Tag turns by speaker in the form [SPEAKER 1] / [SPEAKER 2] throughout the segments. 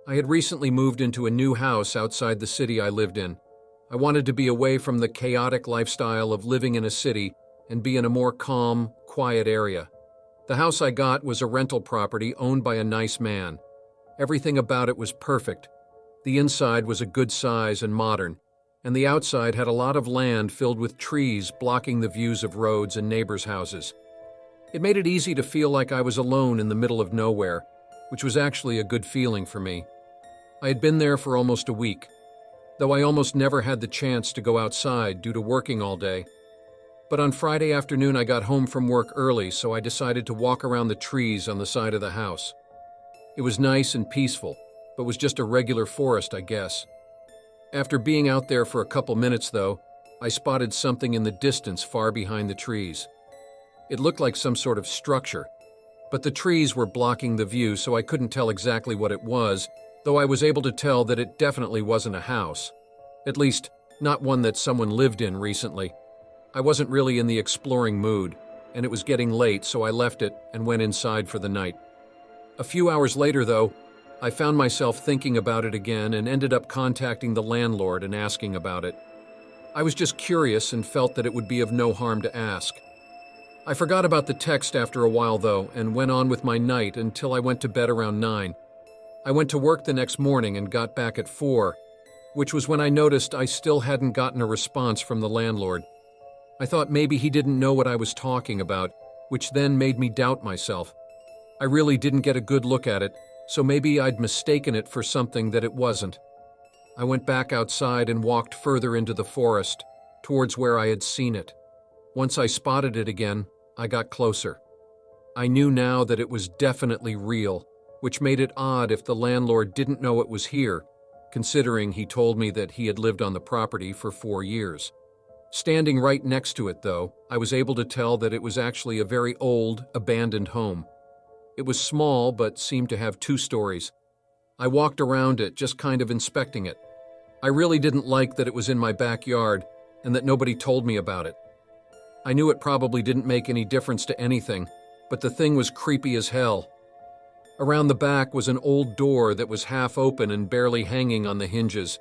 [SPEAKER 1] I had recently moved into a new house outside the city I lived in. I wanted to be away from the chaotic lifestyle of living in a city and be in a more calm, quiet area. The house I got was a rental property owned by a nice man. Everything about it was perfect. The inside was a good size and modern, and the outside had a lot of land filled with trees blocking the views of roads and neighbors' houses. It made it easy to feel like I was alone in the middle of nowhere, which was actually a good feeling for me. I had been there for almost a week, though I almost never had the chance to go outside due to working all day. But on Friday afternoon I got home from work early, so I decided to walk around the trees on the side of the house. It was nice and peaceful, but was just a regular forest, I guess. After being out there for a couple minutes, though, I spotted something in the distance far behind the trees. It looked like some sort of structure, but the trees were blocking the view, so I couldn't tell exactly what it was, though I was able to tell that it definitely wasn't a house. At least, not one that someone lived in recently. I wasn't really in the exploring mood, and it was getting late, so I left it and went inside for the night. A few hours later, though, I found myself thinking about it again and ended up contacting the landlord and asking about it. I was just curious and felt that it would be of no harm to ask. I forgot about the text after a while, though, and went on with my night until I went to bed around 9. I went to work the next morning and got back at 4, which was when I noticed I still hadn't gotten a response from the landlord. I thought maybe he didn't know what I was talking about, which then made me doubt myself. I really didn't get a good look at it, so maybe I'd mistaken it for something that it wasn't. I went back outside and walked further into the forest, towards where I had seen it. Once I spotted it again, I got closer. I knew now that it was definitely real, which made it odd if the landlord didn't know it was here, considering he told me that he had lived on the property for 4 years. Standing right next to it, though, I was able to tell that it was actually a very old, abandoned home. It was small, but seemed to have 2 stories. I walked around it, just kind of inspecting it. I really didn't like that it was in my backyard and that nobody told me about it. I knew it probably didn't make any difference to anything, but the thing was creepy as hell. Around the back was an old door that was half open and barely hanging on the hinges.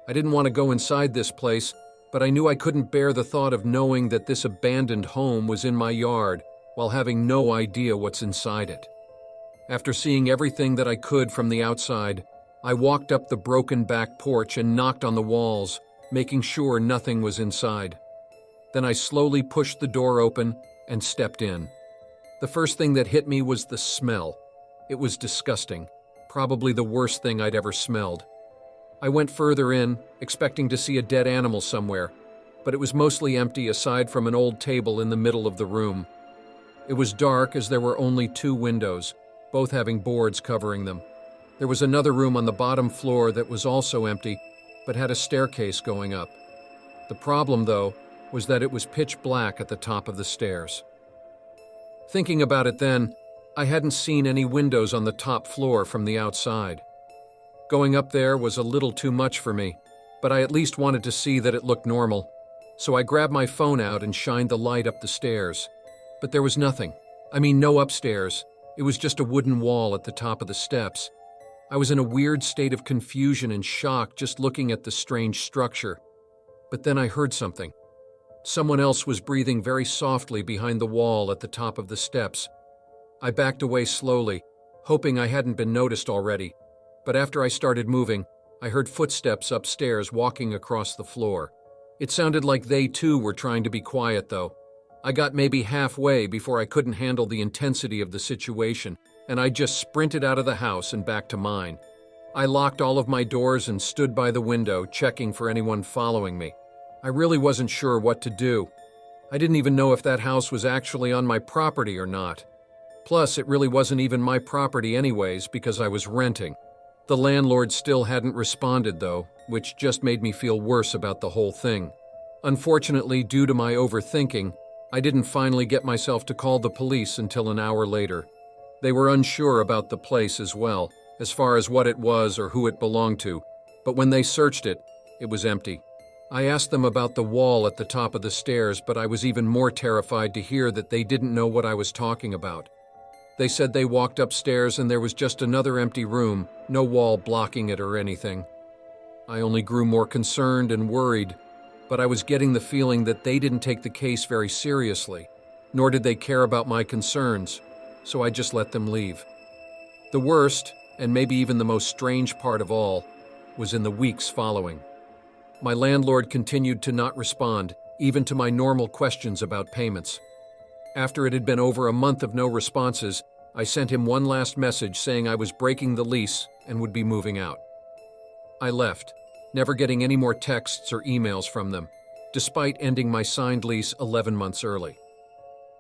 [SPEAKER 1] I didn't want to go inside this place, but I knew I couldn't bear the thought of knowing that this abandoned home was in my yard while having no idea what's inside it. After seeing everything that I could from the outside, I walked up the broken back porch and knocked on the walls, making sure nothing was inside. Then I slowly pushed the door open and stepped in. The first thing that hit me was the smell. It was disgusting, probably the worst thing I'd ever smelled. I went further in, expecting to see a dead animal somewhere, but it was mostly empty aside from an old table in the middle of the room. It was dark as there were only 2 windows, both having boards covering them. There was another room on the bottom floor that was also empty, but had a staircase going up. The problem, though, was that it was pitch black at the top of the stairs. Thinking about it then, I hadn't seen any windows on the top floor from the outside. Going up there was a little too much for me, but I at least wanted to see that it looked normal, so I grabbed my phone out and shined the light up the stairs. But there was nothing. No upstairs. It was just a wooden wall at the top of the steps. I was in a weird state of confusion and shock just looking at the strange structure. But then I heard something. Someone else was breathing very softly behind the wall at the top of the steps. I backed away slowly, hoping I hadn't been noticed already. But after I started moving, I heard footsteps upstairs walking across the floor. It sounded like they too were trying to be quiet, though. I got maybe halfway before I couldn't handle the intensity of the situation, and I just sprinted out of the house and back to mine. I locked all of my doors and stood by the window, checking for anyone following me. I really wasn't sure what to do. I didn't even know if that house was actually on my property or not. Plus, it really wasn't even my property anyways because I was renting. The landlord still hadn't responded, though, which just made me feel worse about the whole thing. Unfortunately, due to my overthinking, I didn't finally get myself to call the police until an hour later. They were unsure about the place as well, as far as what it was or who it belonged to, but when they searched it, it was empty. I asked them about the wall at the top of the stairs, but I was even more terrified to hear that they didn't know what I was talking about. They said they walked upstairs and there was just another empty room, no wall blocking it or anything. I only grew more concerned and worried, but I was getting the feeling that they didn't take the case very seriously, nor did they care about my concerns, so I just let them leave. The worst, and maybe even the most strange part of all, was in the weeks following. My landlord continued to not respond, even to my normal questions about payments. After it had been over a month of no responses, I sent him one last message saying I was breaking the lease and would be moving out. I left, never getting any more texts or emails from them, despite ending my signed lease 11 months early.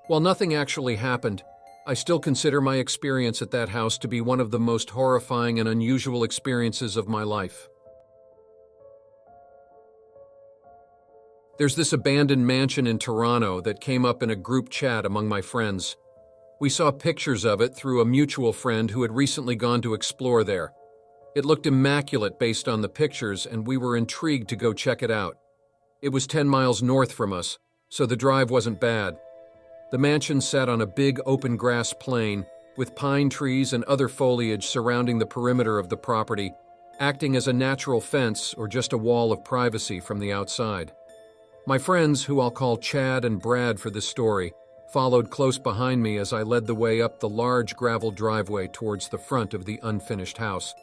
[SPEAKER 1] While nothing actually happened, I still consider my experience at that house to be one of the most horrifying and unusual experiences of my life. There's this abandoned mansion in Toronto that came up in a group chat among my friends. We saw pictures of it through a mutual friend who had recently gone to explore there. It looked immaculate based on the pictures, and we were intrigued to go check it out. It was 10 miles north from us, so the drive wasn't bad. The mansion sat on a big open grass plain, with pine trees and other foliage surrounding the perimeter of the property, acting as a natural fence or just a wall of privacy from the outside. My friends, who I'll call Chad and Brad for this story, followed close behind me as I led the way up the large gravel driveway towards the front of the unfinished house.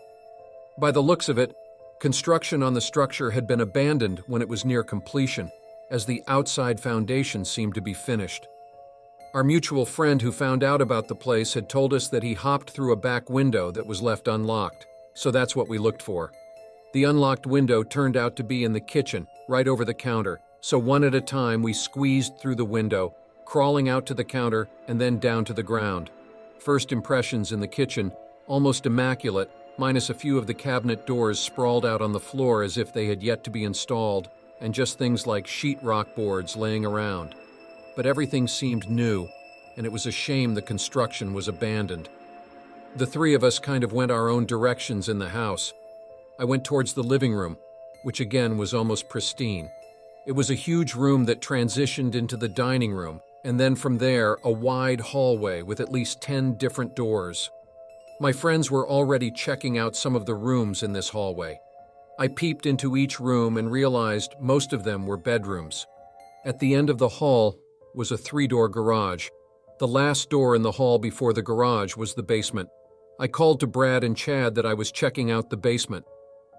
[SPEAKER 1] By the looks of it, construction on the structure had been abandoned when it was near completion, as the outside foundation seemed to be finished. Our mutual friend who found out about the place had told us that he hopped through a back window that was left unlocked, so that's what we looked for. The unlocked window turned out to be in the kitchen, right over the counter, so one at a time we squeezed through the window, crawling out to the counter and then down to the ground. First impressions in the kitchen, almost immaculate, minus a few of the cabinet doors sprawled out on the floor as if they had yet to be installed, and just things like sheetrock boards laying around. But everything seemed new, and it was a shame the construction was abandoned. The three of us kind of went our own directions in the house. I went towards the living room, which again was almost pristine. It was a huge room that transitioned into the dining room, and then from there, a wide hallway with at least 10 different doors. My friends were already checking out some of the rooms in this hallway. I peeped into each room and realized most of them were bedrooms. At the end of the hall was a 3-door garage. The last door in the hall before the garage was the basement. I called to Brad and Chad that I was checking out the basement.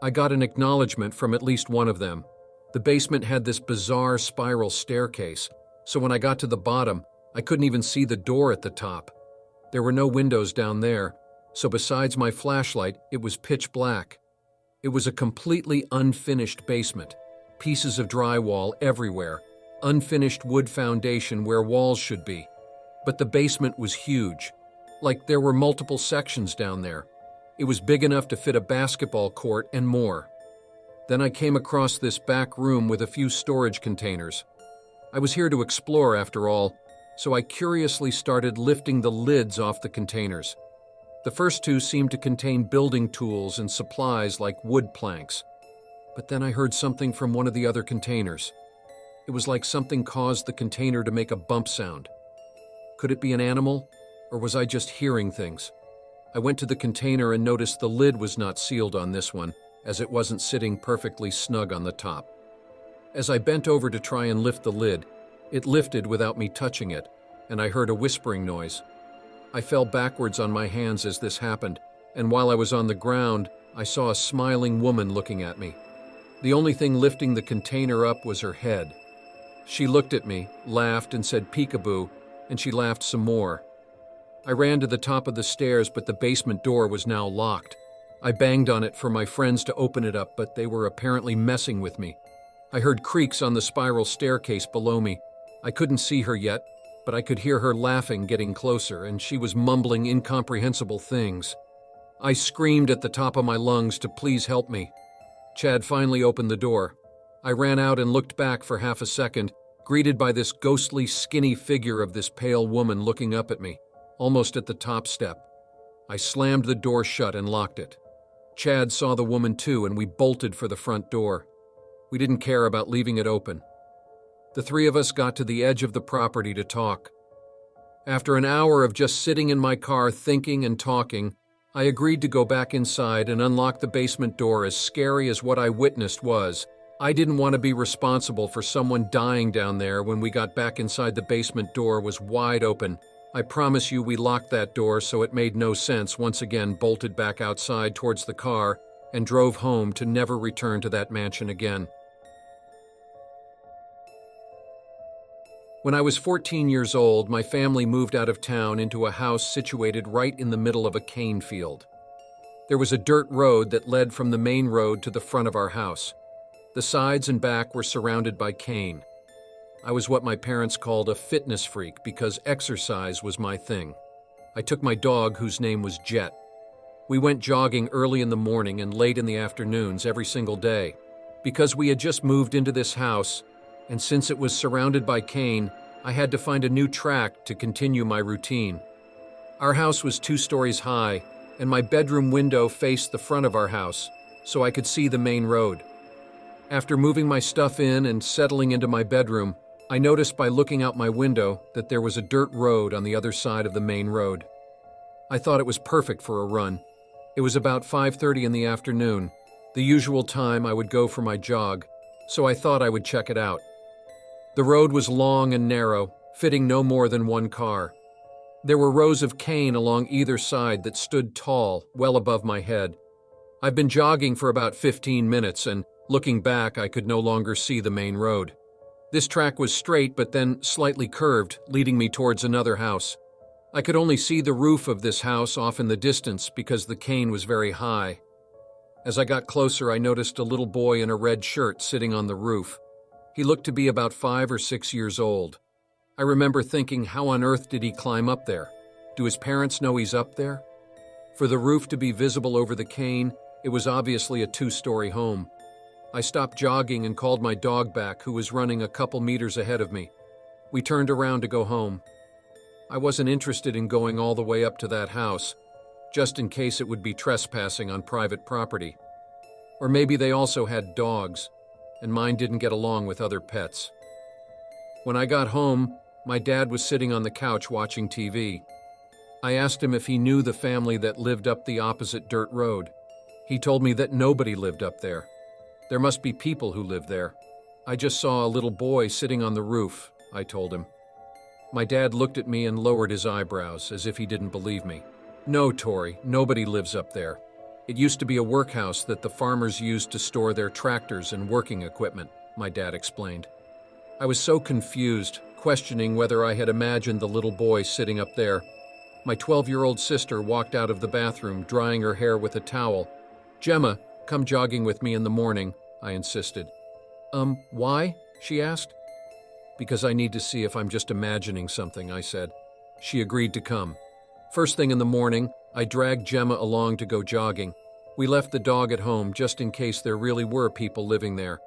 [SPEAKER 1] I got an acknowledgement from at least one of them. The basement had this bizarre spiral staircase, so when I got to the bottom, I couldn't even see the door at the top. There were no windows down there, so besides my flashlight, it was pitch black. It was a completely unfinished basement. Pieces of drywall everywhere, unfinished wood foundation where walls should be. But the basement was huge. Like there were multiple sections down there. It was big enough to fit a basketball court and more. Then I came across this back room with a few storage containers. I was here to explore after all, so I curiously started lifting the lids off the containers. The first two seemed to contain building tools and supplies like wood planks. But then I heard something from one of the other containers. It was like something caused the container to make a bump sound. Could it be an animal, or was I just hearing things? I went to the container and noticed the lid was not sealed on this one, as it wasn't sitting perfectly snug on the top. As I bent over to try and lift the lid, it lifted without me touching it, and I heard a whispering noise. I fell backwards on my hands as this happened, and while I was on the ground, I saw a smiling woman looking at me. The only thing lifting the container up was her head. She looked at me, laughed, and said peekaboo, and she laughed some more. I ran to the top of the stairs, but the basement door was now locked. I banged on it for my friends to open it up, but they were apparently messing with me. I heard creaks on the spiral staircase below me. I couldn't see her yet, but I could hear her laughing getting closer, and she was mumbling incomprehensible things. I screamed at the top of my lungs to please help me. Chad finally opened the door. I ran out and looked back for half a second, greeted by this ghostly, skinny figure of this pale woman looking up at me, almost at the top step. I slammed the door shut and locked it. Chad saw the woman too, and we bolted for the front door. We didn't care about leaving it open. The three of us got to the edge of the property to talk. After an hour of just sitting in my car thinking and talking, I agreed to go back inside and unlock the basement door. As scary as what I witnessed was, I didn't want to be responsible for someone dying down there. When we got back inside, the basement door was wide open. I promise you we locked that door, so it made no sense. Once again, bolted back outside towards the car and drove home to never return to that mansion again. When I was 14 years old, my family moved out of town into a house situated right in the middle of a cane field. There was a dirt road that led from the main road to the front of our house. The sides and back were surrounded by cane. I was what my parents called a fitness freak because exercise was my thing. I took my dog, whose name was Jet. We went jogging early in the morning and late in the afternoons every single day. Because we had just moved into this house, and since it was surrounded by cane, I had to find a new track to continue my routine. Our house was 2 stories high, and my bedroom window faced the front of our house, so I could see the main road. After moving my stuff in and settling into my bedroom, I noticed by looking out my window that there was a dirt road on the other side of the main road. I thought it was perfect for a run. It was about 5:30 in the afternoon, the usual time I would go for my jog, so I thought I would check it out. The road was long and narrow, fitting no more than one car. There were rows of cane along either side that stood tall, well above my head. I've been jogging for about 15 minutes, and looking back, I could no longer see the main road. This track was straight but then slightly curved, leading me towards another house. I could only see the roof of this house off in the distance because the cane was very high. As I got closer, I noticed a little boy in a red shirt sitting on the roof. He looked to be about 5 or 6 years old. I remember thinking, how on earth did he climb up there? Do his parents know he's up there? For the roof to be visible over the cane, it was obviously a 2-story home. I stopped jogging and called my dog back, who was running a couple meters ahead of me. We turned around to go home. I wasn't interested in going all the way up to that house, just in case it would be trespassing on private property. Or maybe they also had dogs, and mine didn't get along with other pets. When I got home, my dad was sitting on the couch watching TV. I asked him if he knew the family that lived up the opposite dirt road. He told me that nobody lived up there. There must be people who live there. I just saw a little boy sitting on the roof, I told him. My dad looked at me and lowered his eyebrows, as if he didn't believe me. No, Tori, nobody lives up there. It used to be a workhouse that the farmers used to store their tractors and working equipment, my dad explained. I was so confused, questioning whether I had imagined the little boy sitting up there. My 12-year-old sister walked out of the bathroom, drying her hair with a towel. "Gemma, come jogging with me in the morning," I insisted. Why?" she asked. "Because I need to see if I'm just imagining something," I said. She agreed to come. First thing in the morning, I dragged Gemma along to go jogging. We left the dog at home just in case there really were people living there.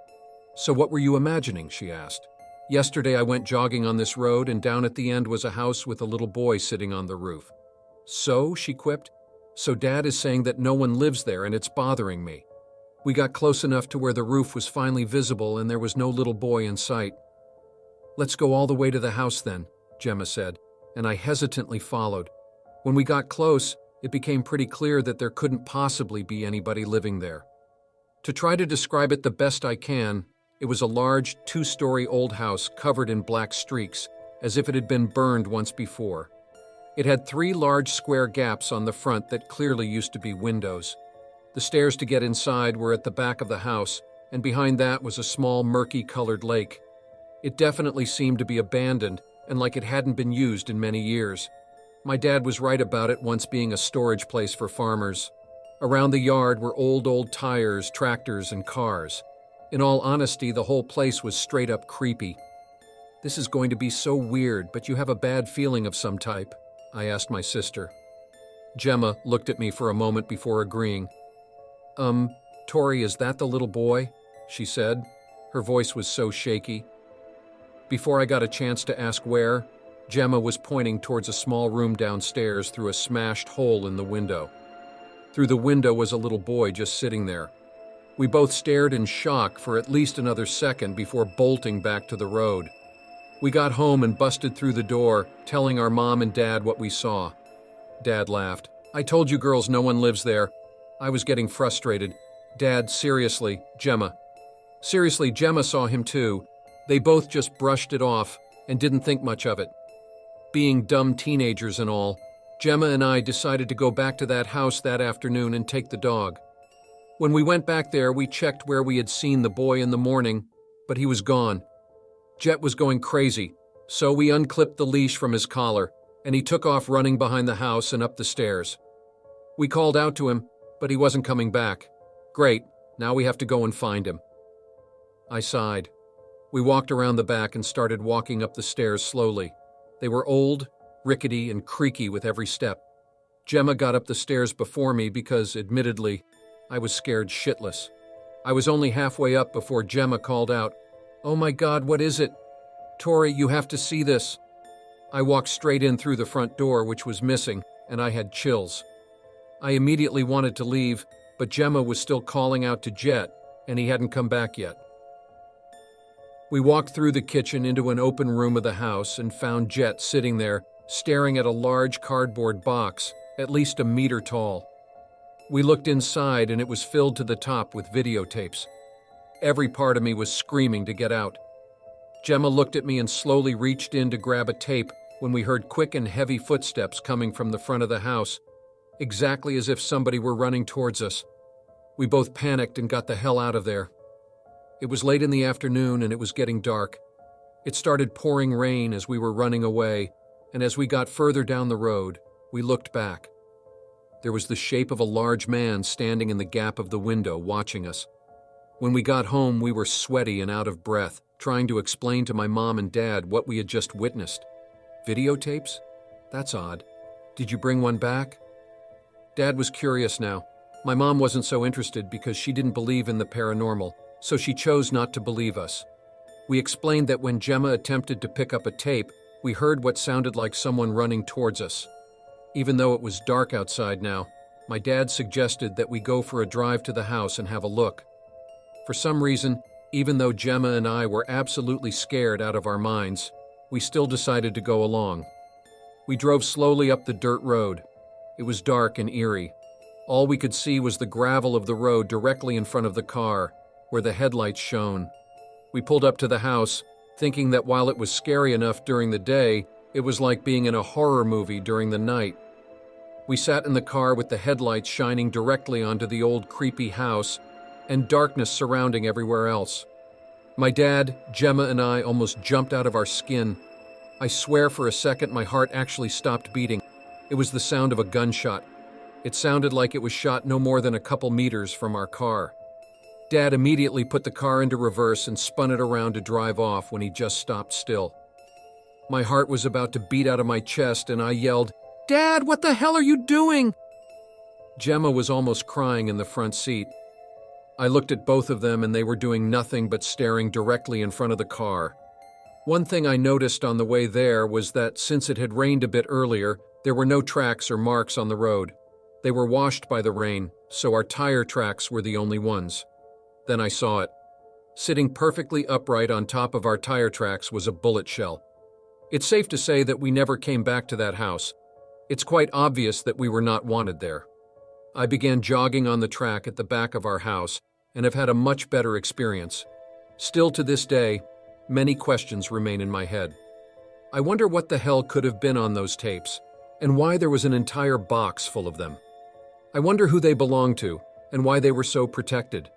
[SPEAKER 1] "So what were you imagining?" she asked. "Yesterday I went jogging on this road, and down at the end was a house with a little boy sitting on the roof." "So?" she quipped. "So Dad is saying that no one lives there, and it's bothering me." We got close enough to where the roof was finally visible and there was no little boy in sight. "Let's go all the way to the house then," Gemma said, and I hesitantly followed. When we got close, it became pretty clear that there couldn't possibly be anybody living there. To try to describe it the best I can, it was a large 2-story old house covered in black streaks, as if it had been burned once before. It had 3 large square gaps on the front that clearly used to be windows. The stairs to get inside were at the back of the house, and behind that was a small, murky-colored lake. It definitely seemed to be abandoned, and like it hadn't been used in many years. My dad was right about it once being a storage place for farmers. Around the yard were old tires, tractors, and cars. In all honesty, the whole place was straight up creepy. "This is going to be so weird, but you have a bad feeling of some type?" I asked my sister. Gemma looked at me for a moment before agreeing. Tori, is that the little boy?" she said. Her voice was so shaky. Before I got a chance to ask where, Gemma was pointing towards a small room downstairs through a smashed hole in the window. Through the window was a little boy just sitting there. We both stared in shock for at least another second before bolting back to the road. We got home and busted through the door, telling our mom and dad what we saw. Dad laughed. "I told you girls no one lives there." I was getting frustrated. "Dad, seriously, Gemma." Seriously, Gemma saw him too. They both just brushed it off and didn't think much of it. Being dumb teenagers and all, Gemma and I decided to go back to that house that afternoon and take the dog. When we went back there, we checked where we had seen the boy in the morning, but he was gone. Jet was going crazy, so we unclipped the leash from his collar, and he took off running behind the house and up the stairs. We called out to him, but he wasn't coming back. Great, now we have to go and find him. I sighed. We walked around the back and started walking up the stairs slowly. They were old, rickety, and creaky with every step. Gemma got up the stairs before me because, admittedly, I was scared shitless. I was only halfway up before Gemma called out, "Oh my God, what is it? Tori, you have to see this." I walked straight in through the front door, which was missing, and I had chills. I immediately wanted to leave, but Gemma was still calling out to Jet, and he hadn't come back yet. We walked through the kitchen into an open room of the house and found Jet sitting there, staring at a large cardboard box, at least a meter tall. We looked inside and it was filled to the top with videotapes. Every part of me was screaming to get out. Gemma looked at me and slowly reached in to grab a tape when we heard quick and heavy footsteps coming from the front of the house, exactly as if somebody were running towards us. We both panicked and got the hell out of there. It was late in the afternoon and it was getting dark. It started pouring rain as we were running away, and as we got further down the road, we looked back. There was the shape of a large man standing in the gap of the window watching us. When we got home, we were sweaty and out of breath, trying to explain to my mom and dad what we had just witnessed. Videotapes? That's odd. Did you bring one back? Dad was curious now. My mom wasn't so interested because she didn't believe in the paranormal, so she chose not to believe us. We explained that when Gemma attempted to pick up a tape, we heard what sounded like someone running towards us. Even though it was dark outside now, my dad suggested that we go for a drive to the house and have a look. For some reason, even though Gemma and I were absolutely scared out of our minds, we still decided to go along. We drove slowly up the dirt road. It was dark and eerie. All we could see was the gravel of the road directly in front of the car, where the headlights shone. We pulled up to the house, thinking that while it was scary enough during the day, it was like being in a horror movie during the night. We sat in the car with the headlights shining directly onto the old creepy house and darkness surrounding everywhere else. My dad, Gemma, and I almost jumped out of our skin. I swear for a second my heart actually stopped beating. It was the sound of a gunshot. It sounded like it was shot no more than a couple meters from our car. Dad immediately put the car into reverse and spun it around to drive off when he just stopped still. My heart was about to beat out of my chest and I yelled, "Dad, what the hell are you doing?" Gemma was almost crying in the front seat. I looked at both of them and they were doing nothing but staring directly in front of the car. One thing I noticed on the way there was that since it had rained a bit earlier, there were no tracks or marks on the road. They were washed by the rain, so our tire tracks were the only ones. Then I saw it. Sitting perfectly upright on top of our tire tracks was a bullet shell. It's safe to say that we never came back to that house. It's quite obvious that we were not wanted there. I began jogging on the track at the back of our house and have had a much better experience. Still to this day, many questions remain in my head. I wonder what the hell could have been on those tapes and why there was an entire box full of them. I wonder who they belonged to and why they were so protected.